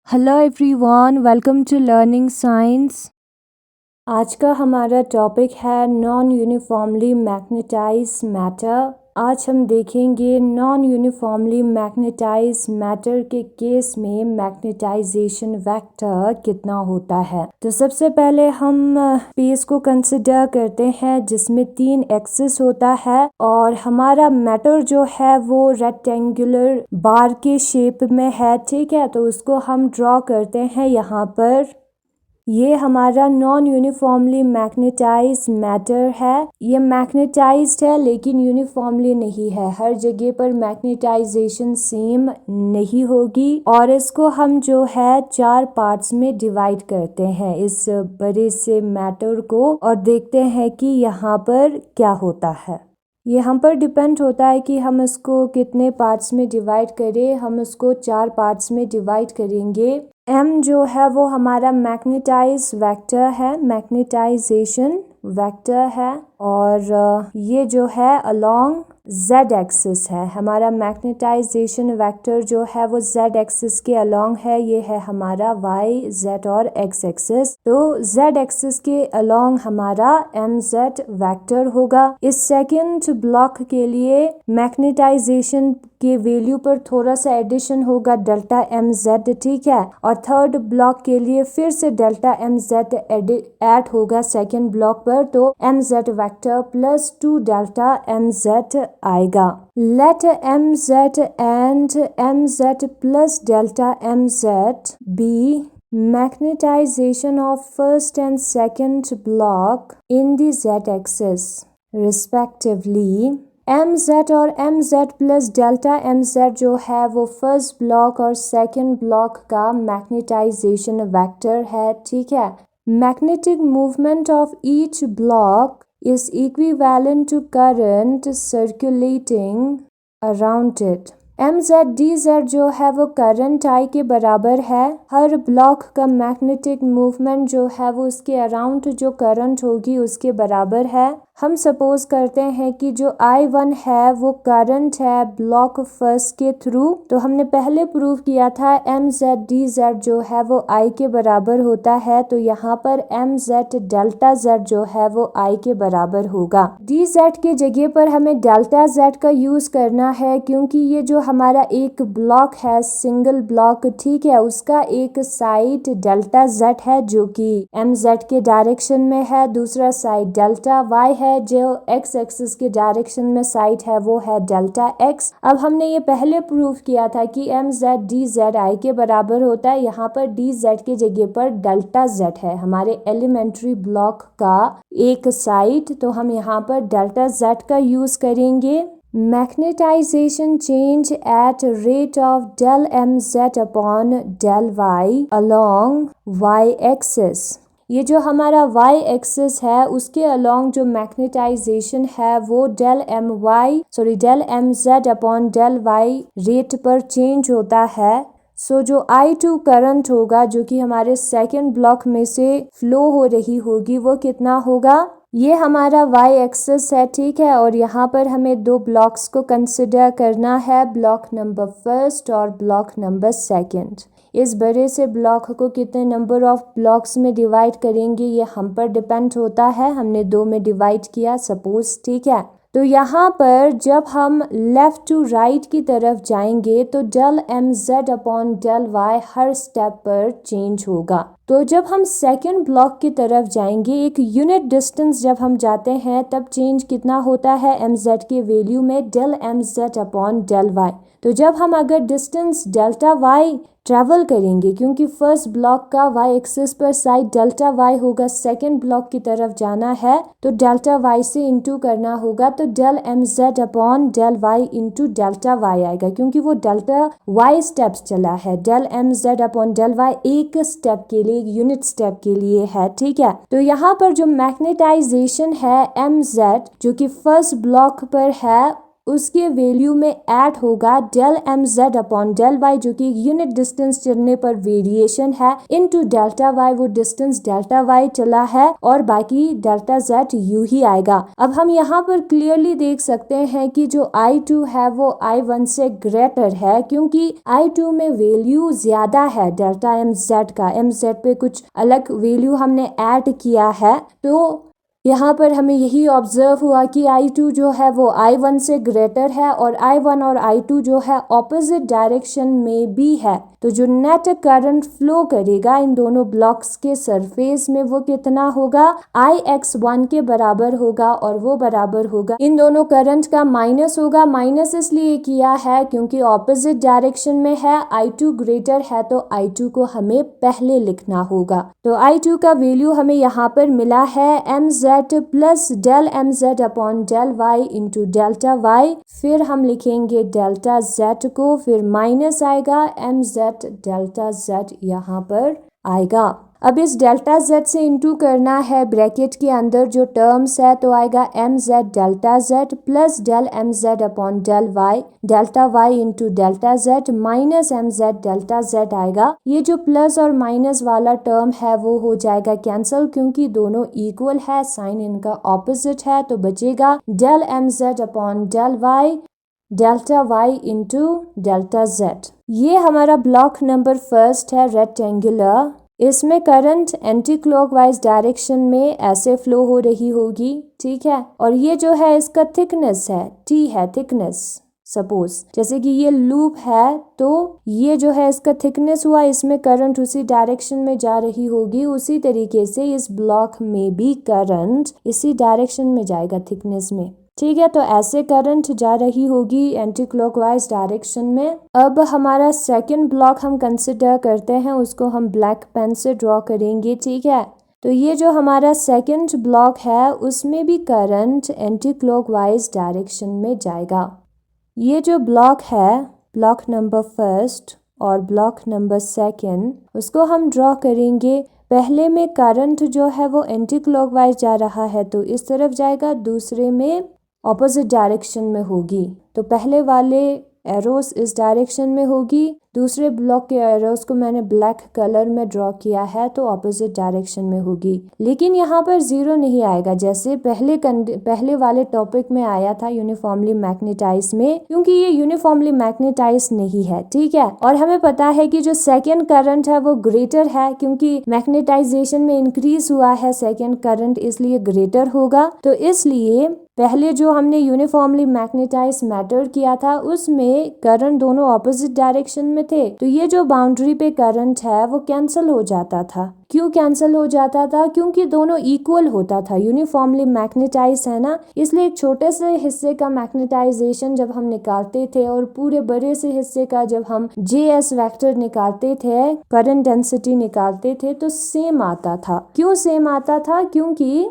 Hello everyone, welcome to learning science. आज का हमारा टॉपिक है नॉन यूनिफॉर्मली मैग्नेटाइज्ड मैटर। आज हम देखेंगे नॉन यूनिफॉर्मली मैग्नेटाइज्ड मैटर के केस में मैग्नेटाइजेशन वेक्टर कितना होता है। तो सबसे पहले हम स्पेस को कंसिडर करते हैं जिसमें 3 एक्सिस होता है और हमारा मैटर जो है वो रेक्टेंगुलर बार के शेप में है। ठीक है, तो उसको हम ड्रॉ करते हैं यहाँ पर। ये हमारा नॉन यूनिफॉर्मली मैग्नेटाइज्ड मैटर है। ये मैग्नेटाइज्ड है लेकिन यूनिफॉर्मली नहीं है, हर जगह पर मैग्नेटाइजेशन सेम नहीं होगी। और इसको हम जो है 4 पार्ट्स में डिवाइड करते हैं इस बड़े से मैटर को, और देखते हैं कि यहाँ पर क्या होता है। ये हम पर डिपेंड होता है कि हम इसको कितने पार्ट्स में डिवाइड करें। हम इसको 4 पार्ट्स में डिवाइड करेंगे। m जो है वो हमारा मैग्नेटाइज वेक्टर है, मैग्नेटाइजेशन वेक्टर है। और ये जो है अलोंग z एक्सिस है। हमारा मैग्नेटाइजेशन वेक्टर जो है वो z एक्सिस के अलोंग है। ये है हमारा y, z और x एक्सिस। तो z एक्सिस के अलोंग हमारा mz वेक्टर होगा। इस सेकंड ब्लॉक के लिए मैग्नेटाइजेशन के वैल्यू पर थोड़ा सा एडिशन होगा, डेल्टा mz। ठीक है, और थर्ड ब्लॉक के लिए फिर से डेल्टा mz ऐड होगा सेकंड ब्लॉक पर, तो mz vector plus 2 delta mz आएगा। Let mz and mz plus delta mz be magnetization of first and second block in the z axis respectively. mz और mz plus delta mz जो है वो first block और second block का magnetization vector है। ठीक है, magnetic movement of each block is equivalent to current circulating around it। mz dz जो है वो करंट I के बराबर है। हर ब्लॉक का मैग्नेटिक मूवमेंट जो है वो उसके अराउंड जो करंट होगी उसके बराबर है। हम सपोज करते हैं कि जो I1 है वो करंट है ब्लॉक फर्स्ट के थ्रू। तो हमने पहले प्रूव किया था mz dz जो है वो I के बराबर होता है। तो यहाँ पर mz डेल्टा z जो है वो I के बराबर होगा। dz के जगह पर हमें डेल्टा z का यूज करना है क्योंकि ये जो हमारा एक ब्लॉक है सिंगल ब्लॉक, ठीक है, उसका एक साइड डेल्टा z है जो कि mz के डायरेक्शन में है, दूसरा साइड डेल्टा y है जो x एक्सिस के डायरेक्शन में साइड है वो है डेल्टा x। अब हमने ये पहले प्रूव किया था कि mz dz I के बराबर होता है। यहाँ पर dz के जगह पर डेल्टा z है, हमारे एलिमेंट्री ब्लॉक का एक साइड, तो हम यहाँ पर डेल्टा z का यूज करेंगे। Magnetization change at rate of del mz upon del y along y axis. ये जो हमारा y एक्सिस है उसके अलोंग जो मैग्नेटाइजेशन है वो del mz upon del y rate पर चेंज होता है। सो जो I2 करंट होगा जो कि हमारे सेकेंड ब्लॉक में से फ्लो हो रही होगी वो कितना होगा। ये हमारा y एक्सिस है, ठीक है, और यहाँ पर हमें 2 ब्लॉक्स को कंसिडर करना है, ब्लॉक नंबर फर्स्ट और ब्लॉक नंबर सेकंड। इस बड़े से ब्लॉक को कितने नंबर ऑफ ब्लॉक्स में डिवाइड करेंगे ये हम पर डिपेंड होता है। हमने 2 में डिवाइड किया सपोज, ठीक है। तो यहाँ पर जब हम लेफ्ट टू राइट की तरफ जाएंगे तो del mz upon del y हर स्टेप पर चेंज होगा। तो जब हम सेकेंड ब्लॉक की तरफ जाएंगे, एक यूनिट डिस्टेंस जब हम जाते हैं तब चेंज कितना होता है mz के वैल्यू में del mz upon del y। तो जब हम अगर डिस्टेंस डेल्टा y ट्रैवल करेंगे, क्योंकि फर्स्ट ब्लॉक का y एक्सिस पर साइड डेल्टा y होगा, सेकेंड ब्लॉक की तरफ जाना है तो डेल्टा y से इंटू करना होगा, तो del mz upon del y into delta y आएगा क्योंकि वो डेल्टा y स्टेप्स चला है। del mz upon del y एक स्टेप के लिए, एक यूनिट स्टेप के लिए है, ठीक है। तो यहाँ पर जो मैग्नेटाइजेशन है mz जो कि फर्स्ट ब्लॉक पर है उसके वैल्यू में ऐड होगा del M Z upon del Y, जो कि यूनिट डिस्टेंस चलने पर वेरिएशन है, इनटू डेल्टा वाई, वो डिस्टेंस डेल्टा वाई चला है, और बाकी डेल्टा जेड यू ही आएगा। अब हम यहाँ पर क्लियरली देख सकते हैं कि जो I2 है वो I1 से ग्रेटर है, क्योंकि I2 में वैल्यू ज्यादा है डेल्टा एम जेड का। एम जेड पे कुछ अलग वैल्यू हमने ऐड किया है, तो यहाँ पर हमें यही ऑब्जर्व हुआ कि I2 जो है वो I1 से ग्रेटर है, और I1 और I2 जो है ऑपोजिट डायरेक्शन में भी है। तो जो नेट करंट फ्लो करेगा इन दोनों ब्लॉक्स के सरफेस में वो कितना होगा, Ix1 के बराबर होगा, और वो बराबर होगा इन दोनों करंट का माइनस होगा। माइनस इसलिए किया है क्योंकि ऑपोजिट डायरेक्शन में है, I2 ग्रेटर है, तो I2 को हमें पहले लिखना होगा। तो I2 का वैल्यू हमें यहाँ पर मिला है mz plus del M Z upon del Y into delta Y. फिर हम लिखेंगे डेल्टा जेड को, फिर माइनस आएगा एम जेड डेल्टा जेड यहाँ पर आएगा। अब इस डेल्टा जेड से इंटू करना है ब्रैकेट के अंदर जो टर्म्स है, तो आएगा M Z delta Z plus del M Z upon del Y, delta Y into delta Z minus M Z delta Z आएगा। ये जो प्लस और माइनस वाला टर्म है वो हो जाएगा कैंसिल, क्योंकि दोनों इक्वल है, साइन इनका ऑपोजिट है, तो बचेगा del M Z upon del Y delta Y into delta Z. ये हमारा ब्लॉक नंबर फर्स्ट है रेक्टेंगुलर। इसमें करंट एंटी क्लॉकवाइज डायरेक्शन में ऐसे फ्लो हो रही होगी, ठीक है। और ये जो है इसका थिकनेस है, टी है थिकनेस। सपोज जैसे कि ये लूप है, तो ये जो है इसका थिकनेस हुआ, इसमें करंट उसी डायरेक्शन में जा रही होगी। उसी तरीके से इस ब्लॉक में भी करंट इसी डायरेक्शन में जाएगा, थिकनेस में, ठीक है। तो ऐसे करंट जा रही होगी एंटी क्लॉकवाइज डायरेक्शन में। अब हमारा सेकंड ब्लॉक हम कंसिडर करते हैं, उसको हम ब्लैक पेन से ड्रॉ करेंगे, ठीक है। तो ये जो हमारा सेकंड ब्लॉक है उसमें भी करंट एंटी क्लॉकवाइज डायरेक्शन में जाएगा। ये जो ब्लॉक है, ब्लॉक नंबर फर्स्ट और ब्लॉक नंबर सेकंड, उसको हम ड्रॉ करेंगे। पहले में करंट जो है वो एंटी क्लॉकवाइज जा रहा है, तो इस तरफ जाएगा, दूसरे में ऑपोजिट डायरेक्शन में होगी। तो पहले वाले एरोस इस डायरेक्शन में होगी, दूसरे ब्लॉक के एरोस को मैंने ब्लैक कलर में ड्रॉ किया है, तो ऑपोजिट डायरेक्शन में होगी। लेकिन यहाँ पर जीरो नहीं आएगा, जैसे पहले वाले टॉपिक में आया था यूनिफॉर्मली मैग्नेटाइज में, क्योंकि ये यूनिफॉर्मली मैग्नेटाइज नहीं है, ठीक है। और हमें पता है कि जो सेकेंड करंट है वो ग्रेटर है, क्योंकि मैग्नेटाइजेशन में इंक्रीज हुआ है सेकेंड करंट, इसलिए ग्रेटर होगा। तो इसलिए पहले जो हमने यूनिफॉर्मली मैग्नेटाइज मैटर किया था उसमें करंट दोनों ऑपोजिट डायरेक्शन में थे, तो ये जो बाउंड्री पे करंट है वो कैंसिल हो जाता था। क्यों कैंसिल हो जाता था? क्योंकि दोनों इक्वल होता था। यूनिफॉर्मली मैग्नेटाइज है ना, इसलिए एक छोटे से हिस्से का मैग्नेटाइजेशन जब हम निकालते थे और पूरे बड़े से हिस्से का जब हम JS वेक्टर निकालते थे, करंट डेंसिटी निकालते थे, तो सेम आता था। क्यों सेम आता था? क्योंकि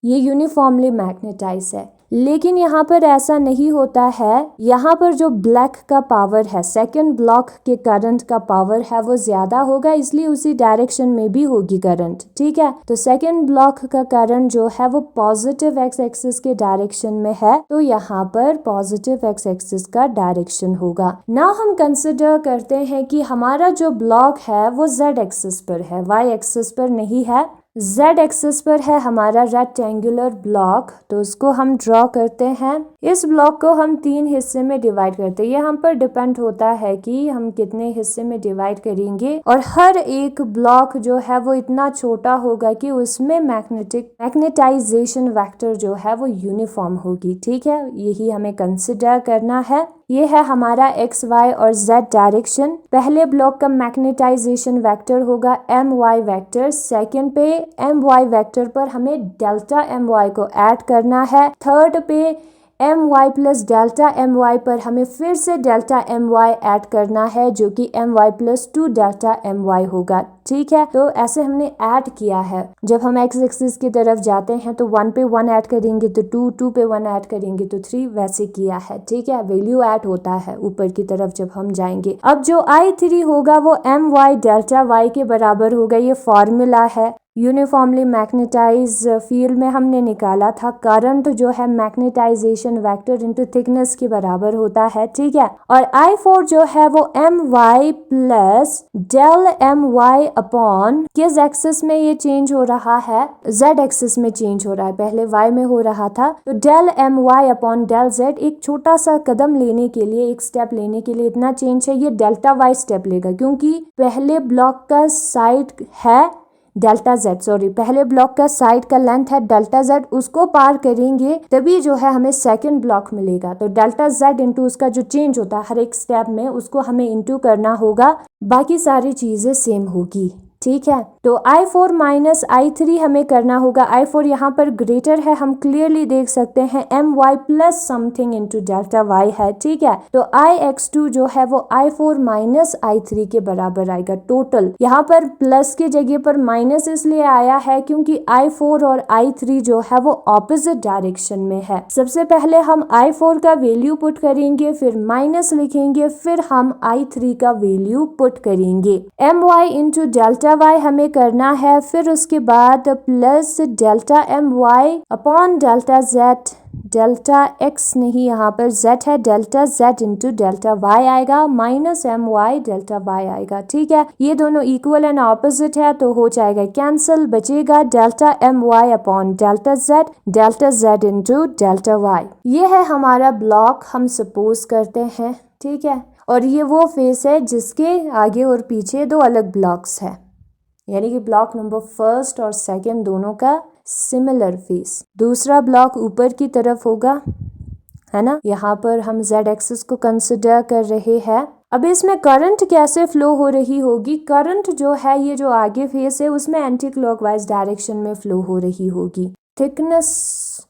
ये यूनिफॉर्मली मैग्नेटाइज है। लेकिन यहाँ पर ऐसा नहीं होता है। यहाँ पर जो ब्लैक का पावर है, सेकंड ब्लॉक के करंट का पावर है वो ज्यादा होगा, इसलिए उसी डायरेक्शन में भी होगी करंट, ठीक है। तो सेकंड ब्लॉक का करंट जो है वो पॉजिटिव एक्स एक्सिस के डायरेक्शन में है, तो यहाँ पर पॉजिटिव एक्स एक्सिस का डायरेक्शन होगा। नाउ हम कंसिडर करते हैं कि हमारा जो ब्लॉक है वो जेड एक्सिस पर है, वाई एक्सिस पर नहीं है, जेड एक्सिस पर है हमारा रेक्टेंगुलर ब्लॉक। तो उसको हम ड्रॉ करते हैं। इस ब्लॉक को हम 3 हिस्से में डिवाइड करते हैं। ये हम पर डिपेंड होता है कि हम कितने हिस्से में डिवाइड करेंगे, और हर एक ब्लॉक जो है वो इतना छोटा होगा कि उसमें मैग्नेटाइजेशन वेक्टर जो है वो यूनिफॉर्म होगी, ठीक है। यही हमें कंसिडर करना है। ये है हमारा एक्स वाई और जेड डायरेक्शन। पहले ब्लॉक का मैग्नेटाइजेशन वेक्टर होगा my वेक्टर, सेकंड पे my वेक्टर पर हमें डेल्टा my को ऐड करना है, थर्ड पे my प्लस डेल्टा my पर हमें फिर से डेल्टा my ऐड करना है, जो कि my प्लस 2 डेल्टा my होगा, ठीक है। तो ऐसे हमने ऐड किया है। जब हम एक्स एक्सिस की तरफ जाते हैं तो 1 पे 1 ऐड करेंगे तो 2, 2 पे 1 ऐड करेंगे तो 3, वैसे किया है, ठीक है। वैल्यू ऐड होता है ऊपर की तरफ जब हम जाएंगे। अब जो I3 होगा वो my डेल्टा y के बराबर होगा। ये फॉर्मूला है यूनिफॉर्मली मैग्नेटाइज फील्ड में हमने निकाला था करंट जो है मैग्नेटाइजेशन वेक्टर इनटू थिकनेस के बराबर होता है, ठीक है। और I4 जो है वो my plus del my upon किस एक्सिस में ये चेंज हो रहा है, z एक्सिस में चेंज हो रहा है, पहले y में हो रहा था। तो del my upon del z एक छोटा सा कदम लेने के लिए, एक स्टेप लेने के लिए इतना चेंज है, ये डेल्टा y स्टेप लेगा क्योंकि पहले ब्लॉक का साइड है डेल्टा z, सॉरी पहले ब्लॉक का साइड का लेंथ है डेल्टा z, उसको पार करेंगे तभी जो है हमें सेकंड ब्लॉक मिलेगा। तो डेल्टा z इंटू उसका जो चेंज होता है हर एक स्टेप में उसको हमें इंटू करना होगा, बाकी सारी चीजें सेम होगी, ठीक है। तो I4 माइनस I3 हमें करना होगा। I4 यहाँ पर ग्रेटर है, हम क्लियरली देख सकते हैं my plus something into delta y है, ठीक है। तो Ix2 जो है वो I4 माइनस I3 के बराबर आएगा टोटल। यहाँ पर प्लस की जगह पर माइनस इसलिए आया है क्योंकि I4 और I3 जो है वो ऑपोजिट डायरेक्शन में है। सबसे पहले हम I4 का वैल्यू पुट करेंगे, फिर माइनस लिखेंगे, फिर हम I3 का वैल्यू पुट करेंगे। my इंटू डेल्टा y हमें करना है, फिर उसके बाद plus delta my upon delta z, delta x नहीं यहाँ पर z है, delta z into delta y आएगा, माइनस my डेल्टा y आएगा, ठीक है। ये दोनों इक्वल एंड ऑपोजिट है तो हो जाएगा कैंसिल, बचेगा delta my upon delta z into delta y। ये है हमारा ब्लॉक हम सपोज करते हैं, ठीक है। और ये वो फेस है जिसके आगे और पीछे दो अलग ब्लॉक्स है, यानी कि ब्लॉक नंबर फर्स्ट और सेकंड दोनों का सिमिलर फेस। दूसरा ब्लॉक ऊपर की तरफ होगा, है ना। यहाँ पर हम z एक्सिस को कंसिडर कर रहे हैं। अब इसमें करंट कैसे फ्लो हो रही होगी, करंट जो है ये जो आगे फेस है उसमें एंटी क्लॉकवाइज डायरेक्शन में फ्लो हो रही होगी। थिकनेस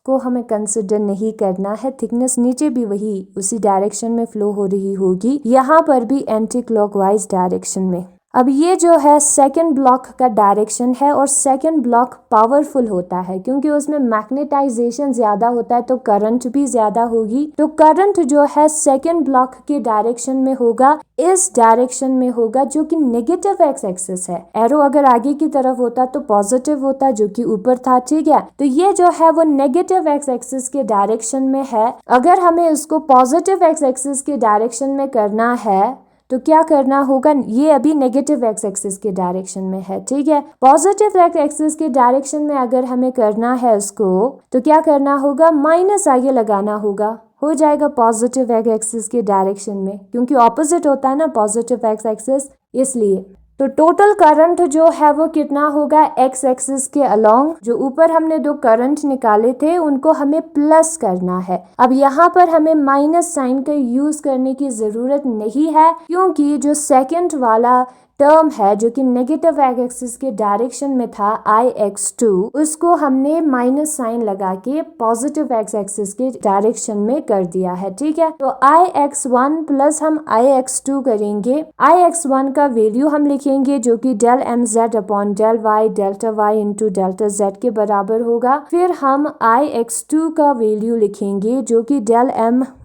को हमें कंसिडर नहीं करना है, थिकनेस नीचे भी वही उसी डायरेक्शन में फ्लो हो रही होगी, यहाँ पर भी एंटी क्लॉकवाइज डायरेक्शन में। अब ये जो है सेकंड ब्लॉक का डायरेक्शन है और सेकंड ब्लॉक पावरफुल होता है क्योंकि उसमें मैग्नेटाइजेशन ज्यादा होता है तो करंट भी ज्यादा होगी। तो करंट जो है सेकंड ब्लॉक के डायरेक्शन में होगा, इस डायरेक्शन में होगा जो कि नेगेटिव एक्स एक्सिस है। एरो अगर आगे की तरफ होता तो पॉजिटिव होता जो कि ऊपर था, ठीक है। तो ये जो है वो नेगेटिव एक्स एक्सिस के डायरेक्शन में है। अगर हमें इसको पॉजिटिव एक्स एक्सिस के डायरेक्शन में करना है तो क्या करना होगा, ये अभी नेगेटिव एक्स एक्सिस के डायरेक्शन में है, ठीक है। पॉजिटिव एक्स एक्सिस के डायरेक्शन में अगर हमें करना है इसको तो क्या करना होगा, माइनस आगे लगाना होगा, हो जाएगा पॉजिटिव एक्स एक्सिस के डायरेक्शन में क्योंकि ऑपोजिट होता है ना पॉजिटिव एक्स एक्सिस, इसलिए। तो टोटल करंट जो है वो कितना होगा, एक्स एक्सिस के अलोंग जो ऊपर हमने दो करंट निकाले थे उनको हमें प्लस करना है। अब यहाँ पर हमें माइनस साइन का यूज करने की जरूरत नहीं है क्योंकि जो सेकंड वाला टर्म है जो कि नेगेटिव एक्स एक्सिस के डायरेक्शन में था Ix2, उसको हमने माइनस साइन लगा के पॉजिटिव एक्स एक्सिस के डायरेक्शन में कर दिया है, ठीक है। तो Ix1 प्लस हम Ix2 करेंगे। Ix1 का वैल्यू हम लिखेंगे जो कि del mz upon del y delta y into delta z के बराबर होगा। फिर हम Ix2 का वैल्यू लिखेंगे जो कि del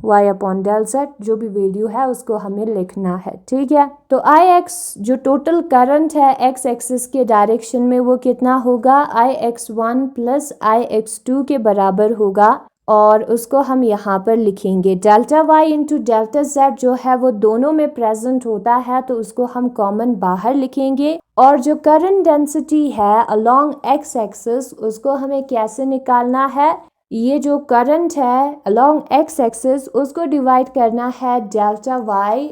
my upon del z, जो भी वैल्यू है उसको हमें लिखना है, ठीक है। तो Ix जो टोटल करंट है एक्स एक्सिस के डायरेक्शन में वो कितना होगा, Ix1 प्लस Ix2 के बराबर होगा और उसको हम यहाँ पर लिखेंगे। Delta y into delta z जो है वो दोनों में प्रेजेंट होता है तो उसको हम कॉमन बाहर लिखेंगे। और जो करंट डेंसिटी है अलोंग एक्स एक्सिस उसको हमें कैसे निकालना है, ये जो करंट है अलोंग एक्स एक्सिस उसको डिवाइड करना है delta y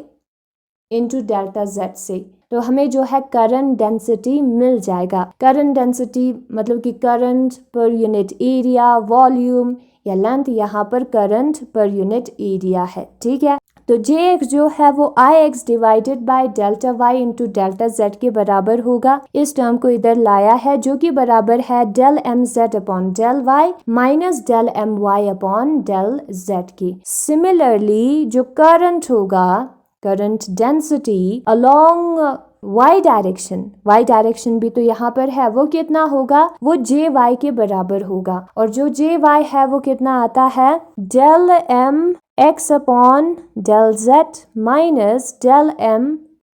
into delta z से, तो हमें जो है करंट डेंसिटी मिल जाएगा। करंट डेंसिटी मतलब कि current per unit area, volume या लेंथ, यहाँ पर करंट पर यूनिट एरिया है, ठीक है। तो Jx जो है वो Ix divided by delta y into delta z के बराबर होगा। इस टर्म को इधर लाया है जो कि बराबर है del mz upon del y minus del my upon del z की। सिमिलरली जो करंट होगा, current density along y direction भी तो यहाँ पर है, वो कितना होगा, वो jy के बराबर होगा। और जो jy है वो कितना आता है, del m x upon del z minus del m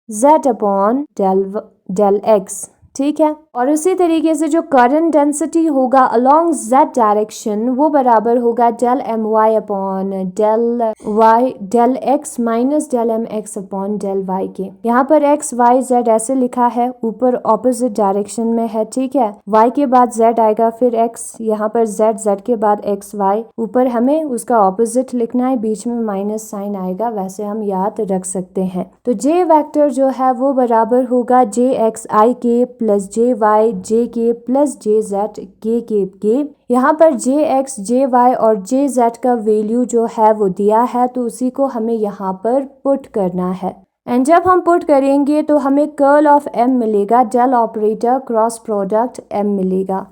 z upon del x, ठीक है। और उसी तरीके से जो करंट डेंसिटी होगा अलोंग जेड डायरेक्शन वो बराबर होगा del M Y upon del Y del X minus del M X upon del Y के। यहाँ पर एक्स वाई जेड ऐसे लिखा है, ऊपर ऑपोजिट डायरेक्शन में है, ठीक है। वाई के बाद जेड आएगा, फिर एक्स, यहाँ पर जेड, जेड के बाद एक्स वाई, ऊपर हमें उसका ऑपोजिट लिखना है, बीच में माइनस साइन आएगा, वैसे हम याद रख सकते हैं। तो जे वेक्टर जो है वो बराबर होगा जे एक्स आई के प्लस जे वाई जे के प्लस जे जेड के। यहाँ पर जे एक्स जे वाई और जे जेड का वैल्यू जो है वो दिया है, तो उसी को हमें यहाँ पर पुट करना है। एंड जब हम पुट करेंगे तो हमें कर्ल ऑफ एम मिलेगा, del operator cross product M मिलेगा।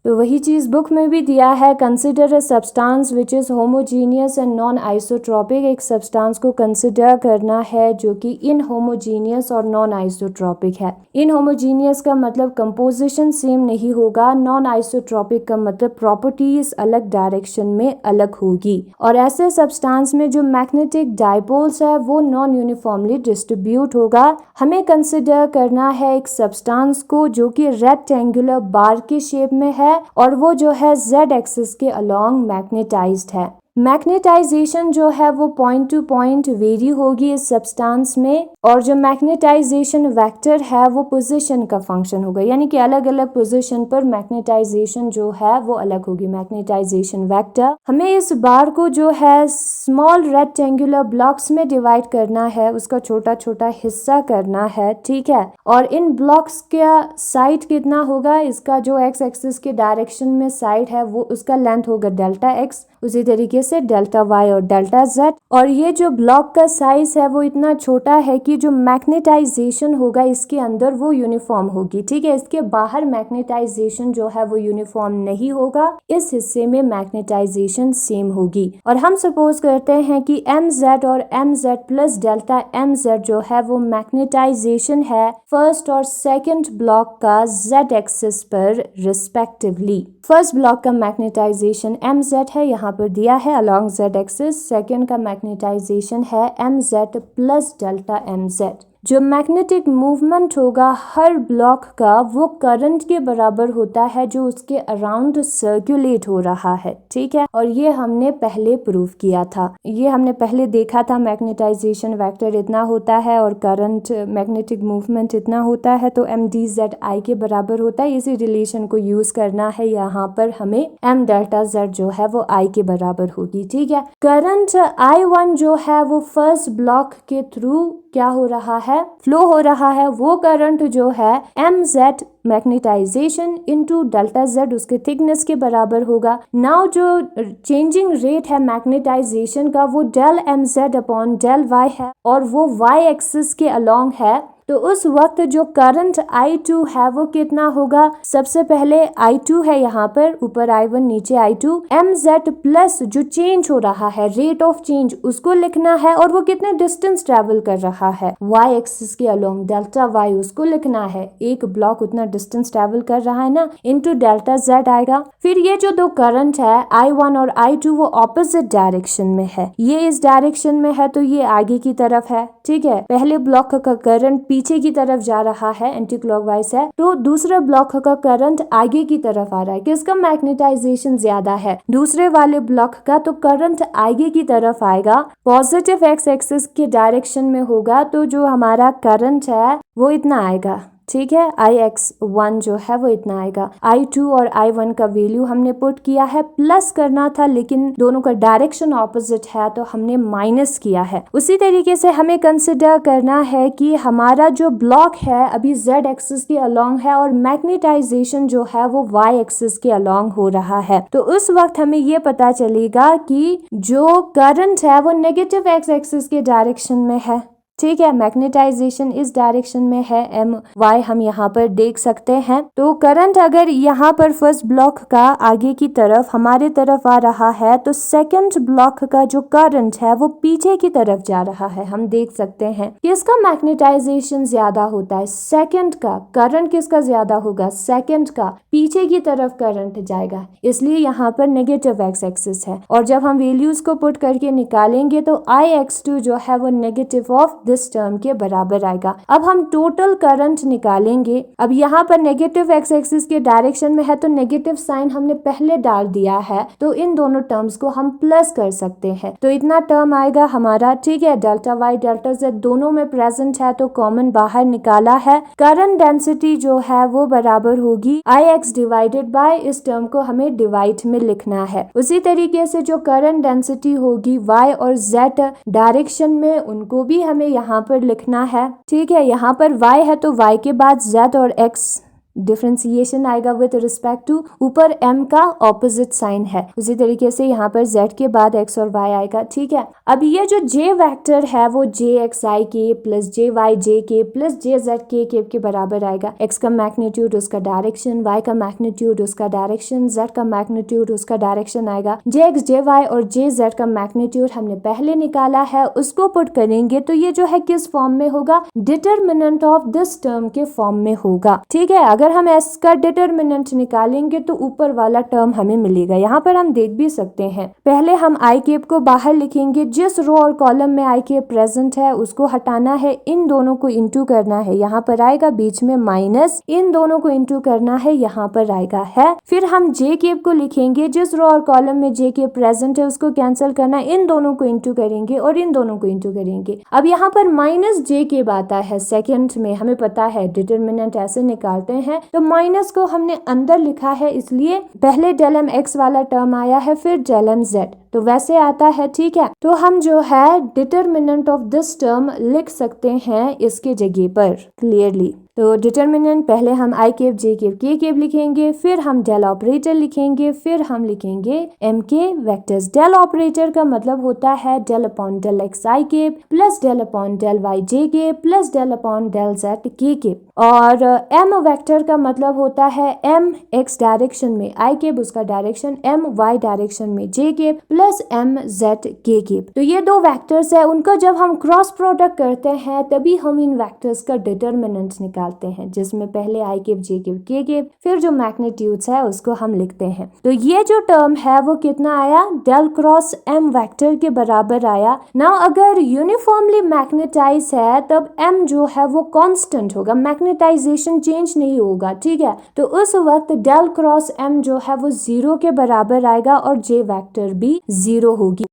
तो वही चीज़ बुक में भी दिया है, consider a substance which is homogeneous and non isotropic. एक सब्सटेंस को कंसिडर करना है जो कि इनहोमोजीनियस और नॉन आइसोट्रॉपिक है। इनहोमोजीनियस का मतलब कंपोजिशन सेम नहीं होगा, नॉन आइसोट्रॉपिक का मतलब प्रॉपर्टीज अलग डायरेक्शन में अलग होगी। और ऐसे सब्सटेंस में जो मैग्नेटिक डाइपोल्स है वो नॉन यूनिफॉर्मली डिस्ट्रीब्यूट होगा। हमें कंसिडर करना है एक सब्सटेंस को जो कि रेक्टेंगुलर बार के शेप में है और वो जो है z एक्सिस के अलोंग मैग्नेटाइज्ड है। मैग्नेटाइजेशन जो है वो पॉइंट टू पॉइंट वेरी होगी इस सब्सटेंस में, और जो मैग्नेटाइजेशन वेक्टर है वो पोजीशन का फंक्शन होगा, यानी कि अलग अलग पोजीशन पर मैग्नेटाइजेशन जो है वो अलग होगी। मैग्नेटाइजेशन वेक्टर हमें इस बार को जो है स्मॉल रेक्टेंगुलर ब्लॉक्स में डिवाइड करना है, उसका छोटा छोटा हिस्सा करना है, ठीक है। और इन ब्लॉक्स का साइड कितना होगा, इसका जो एक्स एक्सिस के डायरेक्शन में साइड है वो उसका लेंथ होगा डेल्टा एक्स, उसी तरीके से डेल्टा वाई और डेल्टा जेड। और ये जो ब्लॉक का साइज है वो इतना छोटा है कि जो मैग्नेटाइजेशन होगा इसके अंदर वो यूनिफॉर्म होगी, ठीक है। इसके बाहर मैग्नेटाइजेशन जो है वो यूनिफॉर्म नहीं होगा, इस हिस्से में मैग्नेटाइजेशन सेम होगी। और हम सपोज करते हैं कि एम जेड और M Z plus delta M Z जो है वो मैग्नेटाइजेशन है फर्स्ट और सेकेंड ब्लॉक का जेड एक्सिस पर रिस्पेक्टिवली। फर्स्ट ब्लॉक का मैग्नेटाइजेशन एम जेड है, यहाँ पर दिया है अलोंग जेड एक्सिस। सेकेंड का मैग्नेटाइजेशन है M Z plus delta M Z. जो मैग्नेटिक मूवमेंट होगा हर ब्लॉक का वो करंट के बराबर होता है जो उसके अराउंड सर्कुलेट हो रहा है, ठीक है। और ये हमने पहले प्रूव किया था, ये हमने पहले देखा था, मैग्नेटाइजेशन वेक्टर इतना होता है और करंट मैग्नेटिक मूवमेंट इतना होता है, तो एम डी जेड आई के बराबर होता है। इसी रिलेशन को यूज करना है यहाँ पर हमें, एम डेल्टा जेड जो है वो आई के बराबर होगी, ठीक है। करंट I1 जो है वो फर्स्ट ब्लॉक के थ्रू क्या हो रहा है, फ्लो हो रहा है। वो करंट जो है M Z magnetization into delta Z उसके थिकनेस के बराबर होगा। नाउ जो चेंजिंग रेट है मैग्नेटाइजेशन का वो del M Z upon del Y है और वो वाई एक्सिस के अलोंग है। तो उस वक्त जो करंट I2 है वो कितना होगा, सबसे पहले I2 है यहाँ पर, ऊपर I1 नीचे I2, mz प्लस जो चेंज हो रहा है रेट ऑफ चेंज उसको लिखना है और वो कितने डिस्टेंस ट्रेवल कर रहा है y एक्सिस के अलोंग, डेल्टा y उसको लिखना है, एक ब्लॉक उतना डिस्टेंस ट्रेवल कर रहा है ना, इनटू डेल्टा z आएगा। फिर ये जो दो करंट है I1 और I2 वो ऑपोजिट डायरेक्शन में है, ये इस डायरेक्शन में है तो ये आगे की तरफ है, ठीक है। पहले ब्लॉक का करंट पीछे की तरफ जा रहा है, एंटी क्लॉकवाइज है, तो दूसरा ब्लॉक का करंट आगे की तरफ आ रहा है। किसका मैग्नेटाइजेशन ज्यादा है, दूसरे वाले ब्लॉक का, तो करंट आगे की तरफ आएगा, पॉजिटिव एक्स एक्सिस के डायरेक्शन में होगा, तो जो हमारा करंट है वो इतना आएगा, ठीक है। Ix1 जो है वो इतना आएगा। I2 और I1 का वैल्यू हमने पुट किया है, प्लस करना था लेकिन दोनों का डायरेक्शन ऑपोजिट है तो हमने माइनस किया है। उसी तरीके से हमें कंसिडर करना है कि हमारा जो ब्लॉक है अभी Z एक्सिस के अलोंग है और मैग्नेटाइजेशन जो है वो Y एक्सिस के अलोंग हो रहा है, तो उस वक्त हमें ये पता चलेगा कि जो करंट है वो नेगेटिव X एक्सिस के डायरेक्शन में है, ठीक है। मैग्नेटाइजेशन इस डायरेक्शन में है, एम वाई हम यहाँ पर देख सकते हैं। तो करंट अगर यहाँ पर फर्स्ट ब्लॉक का आगे की तरफ हमारे तरफ आ रहा है तो सेकंड ब्लॉक का जो करंट है वो पीछे की तरफ जा रहा है। हम देख सकते हैं कि इसका मैग्नेटाइजेशन ज्यादा होता है, सेकंड का करंट किसका ज्यादा होगा, सेकंड का, पीछे की तरफ करंट जाएगा, इसलिए यहाँ पर नेगेटिव एक्स एक्सिस है। और जब हम वैल्यूज को पुट करके निकालेंगे तो Ix2 जो है वो नेगेटिव ऑफ दिस टर्म के बराबर आएगा। अब हम टोटल करंट निकालेंगे। अब यहाँ पर नेगेटिव एक्स एक्सिस के डायरेक्शन में है तो नेगेटिव साइन हमने पहले डाल दिया है, तो इन दोनों टर्म्स को हम प्लस कर सकते हैं। तो इतना टर्म आएगा हमारा, ठीक है। डेल्टा वाई डेल्टा जेड दोनों में प्रेजेंट है तो कॉमन बाहर निकाला है। करंट डेंसिटी जो है वो बराबर होगी आई एक्स डिवाइडेड बाय, इस टर्म को हमें डिवाइड में लिखना है। उसी तरीके से जो करंट डेंसिटी होगी वाई और जेड डायरेक्शन में, उनको भी हमें यहाँ पर लिखना है, ठीक है। यहाँ पर वाई है तो वाई के बाद जेड और एक्स डिफ्रेंसिएशन आएगा विद रिस्पेक्ट टू, ऊपर m का ऑपोजिट साइन है। उसी तरीके से यहाँ पर z के बाद x और y आएगा, ठीक है। अब ये जो j वेक्टर है वो jxi के प्लस jy के प्लस jz के बराबर आएगा। x का मैग्नीट्यूड उसका डायरेक्शन, y का मैग्नीट्यूड उसका डायरेक्शन, z का मैग्नीट्यूड उसका डायरेक्शन आएगा। jx jy और jz का मैग्नीट्यूड हमने पहले निकाला है, उसको पुट करेंगे तो ये जो है किस फॉर्म में होगा, डिटरमिनेंट ऑफ दिस टर्म के फॉर्म में होगा, ठीक है। अगर हम s का डिटरमिनेंट निकालेंगे तो ऊपर वाला टर्म हमें मिलेगा। यहाँ पर हम देख भी सकते हैं, पहले हम आई कैप को बाहर लिखेंगे, जिस रो और कॉलम में आई कैप प्रेजेंट है उसको हटाना है, इन दोनों को इंटू करना है, यहाँ पर आएगा बीच में माइनस, इन दोनों को इंटू करना है, यहाँ पर आएगा है। फिर हम जे कैप को लिखेंगे, जिस रो और कॉलम में जे कैप प्रेजेंट है उसको कैंसिल करना है, इन दोनों को इंटू करेंगे और इन दोनों को इंटू करेंगे। अब यहाँ पर माइनस जे कैप आता है सेकेंड में, हमें पता है डिटरमिनेंट ऐसे निकालते हैं, तो माइनस को हमने अंदर लिखा है, इसलिए पहले डेल एम एक्स वाला टर्म आया है, फिर डेल एम जेड, तो वैसे आता है, ठीक है। तो हम जो है डिटरमिनेंट ऑफ दिस टर्म लिख सकते हैं इसके जगह पर क्लियरली। तो डिटरमिनेंट पहले हम आई कैप जे कैप के कैप लिखेंगे, फिर हम डेल ऑपरेटर लिखेंगे, फिर हम लिखेंगे एम के वेक्टर्स। डेल ऑपरेटर का मतलब होता है del upon del X I cap plus del upon del Y J cap plus del upon del Z K cap, और एम वेक्टर का मतलब होता है एम एक्स डायरेक्शन में आई कैप उसका डायरेक्शन, एम वाई डायरेक्शन में J cap plus M Z K cap. तो ये दो वेक्टर्स है, उनका जब हम क्रॉस प्रोडक्ट करते हैं तभी हम इन वेक्टर्स का डिटरमिनेंट निकालते हैं, जिसमें पहले आई कैप जे कैप के कैप, फिर जो मैग्नीट्यूड्स है उसको हम लिखते हैं। तो ये जो टर्म है वो कितना आया, डेल क्रॉस एम वेक्टर के बराबर आया ना। अगर यूनिफॉर्मली मैग्नेटाइज है तब एम जो है वो कांस्टेंट होगा, मैग्नेटाइजेशन चेंज नहीं होगा, ठीक है। तो उस वक्त डेल क्रॉस एम जो है वो 0 के बराबर आएगा और जे वेक्टर भी 0 होगी।